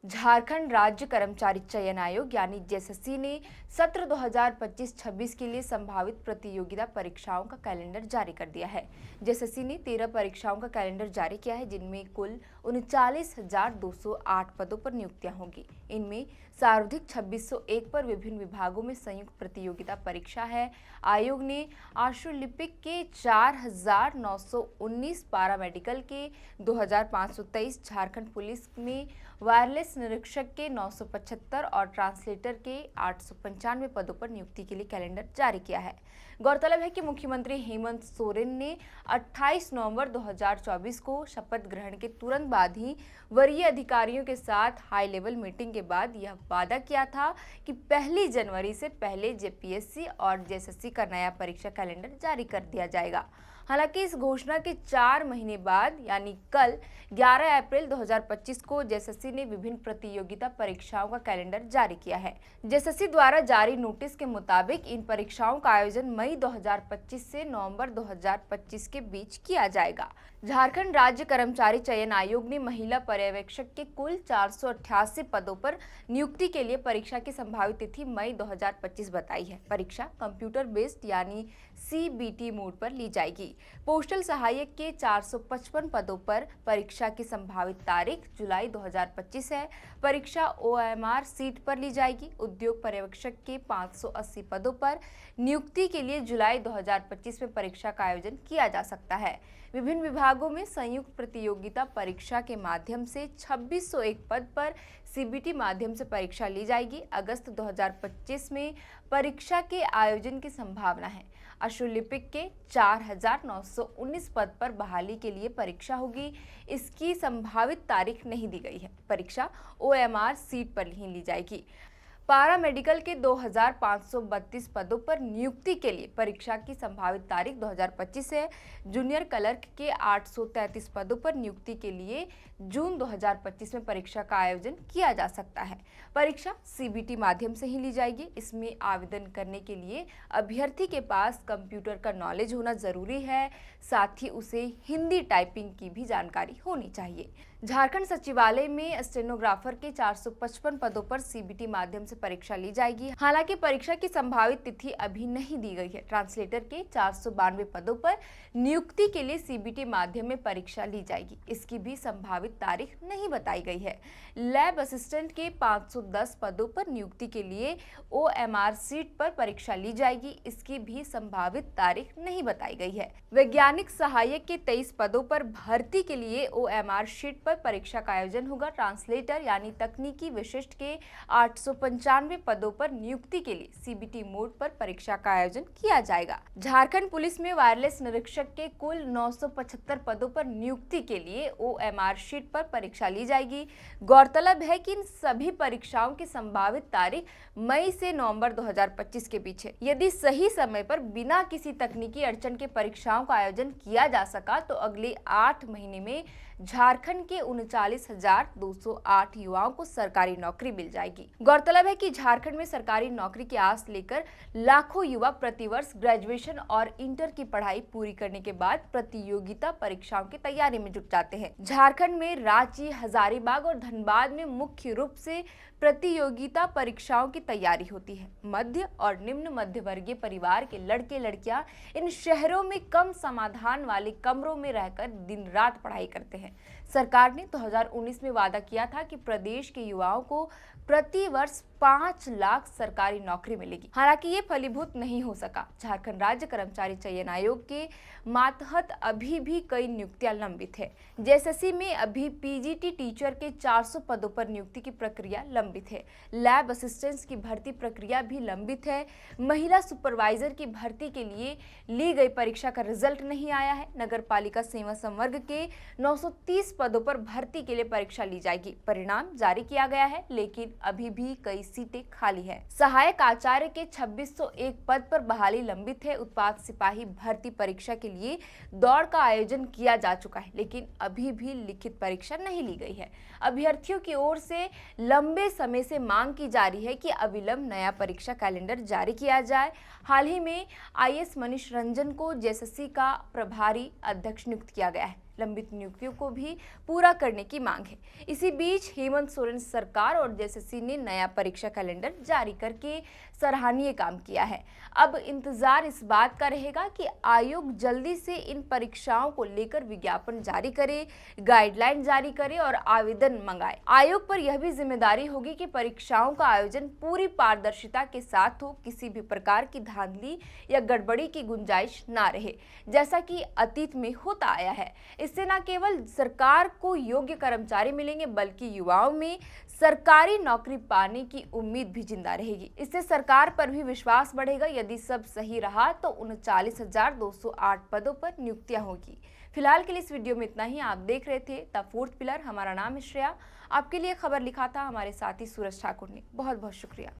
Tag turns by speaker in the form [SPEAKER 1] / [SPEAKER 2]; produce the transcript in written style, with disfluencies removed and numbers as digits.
[SPEAKER 1] झारखंड राज्य कर्मचारी चयन आयोग यानी जेएसएससी ने सत्र 2025-26 के लिए संभावित प्रतियोगिता परीक्षाओं का कैलेंडर जारी कर दिया है। जेएसएससी ने 13 परीक्षाओं का कैलेंडर जारी किया है, जिनमें कुल 39,208 पदों पर नियुक्तियां होंगी। इनमें सर्वाधिक 2601 पर विभिन्न विभागों में संयुक्त प्रतियोगिता परीक्षा है। आयोग ने आशुलिपिक के 4,919, पारामेडिकल के 2,523, झारखंड पुलिस में वायरलेस निरीक्षक के 975 और ट्रांसलेटर के 895 पदों पर नियुक्ति के लिए कैलेंडर जारी किया है। गौरतलब है कि मुख्यमंत्री हेमंत सोरेन ने 28 नवंबर 2024 को शपथ ग्रहण के तुरंत बाद ही वरीय अधिकारियों के साथ हाई लेवल मीटिंग के बाद यह वादा किया था कि 1 जनवरी से पहले जेपीएससी और जेएसएससी का नया परीक्षा कैलेंडर जारी कर दिया जाएगा। हालांकि इस घोषणा के 4 महीने बाद यानी कल 11 अप्रैल 2025 को जेएसएससी ने विभिन्न प्रतियोगिता परीक्षाओं का कैलेंडर जारी किया है। जेएसएससी द्वारा जारी नोटिस के मुताबिक इन परीक्षाओं का आयोजन मई 2025 से नवंबर 2025 के बीच किया जाएगा। झारखंड राज्य कर्मचारी चयन आयोग ने महिला पर्यवेक्षक के कुल 488 पदों पर नियुक्ति के लिए परीक्षा की संभावित तिथि मई 2025 बताई है। परीक्षा कंप्यूटर बेस्ड यानी सीबीटी मोड पर ली जाएगी। पोस्टल सहायक के 455 पदों पर परीक्षा की संभावित तारीख जुलाई 2025 है। परीक्षा ओएमआर सीट पर ली जाएगी। उद्योग पर्यवेक्षक के 580 पदों पर नियुक्ति के लिए जुलाई 2025 में परीक्षा का आयोजन किया जा सकता है। विभिन्न विभागों में संयुक्त प्रतियोगिता परीक्षा के माध्यम से 2601 पद पर सीबीटी माध्यम से परीक्षा ली जाएगी। अगस्त 2025 में परीक्षा के आयोजन की संभावना है। आशुलिपिक के 4,919 पद पर बहाली के लिए परीक्षा होगी। इसकी संभावित तारीख नहीं दी गई है। परीक्षा ओएमआर सीट पर ही ली जाएगी। पारामेडिकल के 2,532 पदों पर नियुक्ति के लिए परीक्षा की संभावित तारीख 2025 है। जूनियर क्लर्क के 833 पदों पर नियुक्ति के लिए जून 2025 में परीक्षा का आयोजन किया जा सकता है। परीक्षा सीबीटी माध्यम से ही ली जाएगी। इसमें आवेदन करने के लिए अभ्यर्थी के पास कंप्यूटर का नॉलेज होना जरूरी है, साथ ही उसे हिंदी टाइपिंग की भी जानकारी होनी चाहिए। झारखंड सचिवालय में स्टेनोग्राफर के 455 पदों पर सीबीटी माध्यम से परीक्षा ली जाएगी। हालांकि परीक्षा की संभावित तिथि अभी नहीं दी गई है। ट्रांसलेटर के 492 पदों पर नियुक्ति के लिए सीबीटी माध्यम में परीक्षा ली जाएगी। इसकी भी संभावित तारीख नहीं बताई गई है। लैब असिस्टेंट के 510 पदों पर नियुक्ति के लिए ओएमआर सीट पर परीक्षा ली जाएगी। इसकी भी संभावित तारीख नहीं बताई गई है। वैज्ञानिक सहायक के 23 पदों पर भर्ती के लिए ओएमआर शीट पर परीक्षा का आयोजन होगा। ट्रांसलेटर यानी तकनीकी विशिष्ट के 895 पदों पर नियुक्ति के लिए सीबीटी मोड पर परीक्षा का आयोजन किया जाएगा। झारखंड पुलिस में वायरलेस निरीक्षक के कुल 975 पदों पर नियुक्ति के लिए ओएमआर शीट पर परीक्षा ली जाएगी। गौरतलब है कि इन सभी परीक्षाओं की संभावित तारीख मई से नवंबर 2025 के बीच है। यदि सही समय पर बिना किसी तकनीकी अड़चन के परीक्षाओं का आयोजन किया जा सका तो अगले 8 महीने में झारखंड के 39,208 युवाओं को सरकारी नौकरी मिल जाएगी। गौरतलब है कि झारखंड में सरकारी नौकरी की आस लेकर लाखों युवा प्रतिवर्ष ग्रेजुएशन और इंटर की पढ़ाई पूरी करने के बाद प्रतियोगिता परीक्षाओं की तैयारी में जुट जाते हैं। झारखंड में रांची, हजारीबाग और धनबाद में मुख्य रूप से प्रतियोगिता परीक्षाओं की तैयारी होती है। मध्य और निम्न मध्य वर्गीय परिवार के लड़के लड़कियां इन शहरों में कम समाधान वाले कमरों में रहकर दिन रात पढ़ाई करते हैं। सरकार ने 2019 में वादा किया था कि प्रदेश के युवाओं को प्रति वर्ष 5 लाख सरकारी नौकरी मिलेगी। हालांकि ये फलीभूत नहीं हो सका। झारखंड राज्य कर्मचारी चयन आयोग के मातहत अभी भी कई नियुक्तियां लंबित है। जेएसएससी में अभी पीजीटी टीचर के 400 पदों पर नियुक्ति की प्रक्रिया लंबित है। लैब असिस्टेंट्स की भर्ती प्रक्रिया भी लंबित है। महिला सुपरवाइजर की भर्ती के लिए ली गई परीक्षा का रिजल्ट नहीं आया है। नगर पालिका सेवा संवर्ग के 930 पदों पर भर्ती के लिए परीक्षा ली जाएगी। परिणाम जारी किया गया है, लेकिन अभी भी कई सीटें खाली है। सहायक आचार्य के 2601 पद पर बहाली लंबित है। उत्पाद सिपाही भर्ती परीक्षा के लिए दौड़ का आयोजन किया जा चुका है, लेकिन अभी भी लिखित परीक्षा नहीं ली गई है। अभ्यर्थियों की ओर से लंबे समय से मांग की जा रही है कि अविलंब नया परीक्षा कैलेंडर जारी किया जाए। हाल ही में आईएएस मनीष रंजन को जेएसएससी का प्रभारी अध्यक्ष नियुक्त किया गया है। लंबित नियुक्तियों को भी पूरा करने की मांग है। इसी बीच हेमंत सोरेन सरकार और जेएसएससी ने नया परीक्षा कैलेंडर जारी करके सराहनीय काम किया है। अब इंतजार इस बात का रहेगा कि आयोग जल्दी से इन परीक्षाओं को लेकर विज्ञापन जारी करे, गाइडलाइन जारी करे और आवेदन मंगाए। आयोग पर यह भी जिम्मेदारी होगी कि परीक्षाओं का आयोजन पूरी पारदर्शिता के साथ हो, किसी भी प्रकार की धांधली या गड़बड़ी की गुंजाइश ना रहे, जैसा कि अतीत में होता आया है। इससे न केवल सरकार को योग्य कर्मचारी मिलेंगे, बल्कि युवाओं में सरकारी नौकरी पाने की उम्मीद भी जिंदा रहेगी। इससे सरकार पर भी विश्वास बढ़ेगा। यदि सब सही रहा तो 39,208 पदों पर नियुक्तियां होगी। फिलहाल के लिए इस वीडियो में इतना ही। आप देख रहे थे द फोर्थ पिलर। हमारा नाम है श्रेया। आपके लिए खबर लिखा था हमारे साथी सूरज ठाकुर ने। बहुत बहुत शुक्रिया।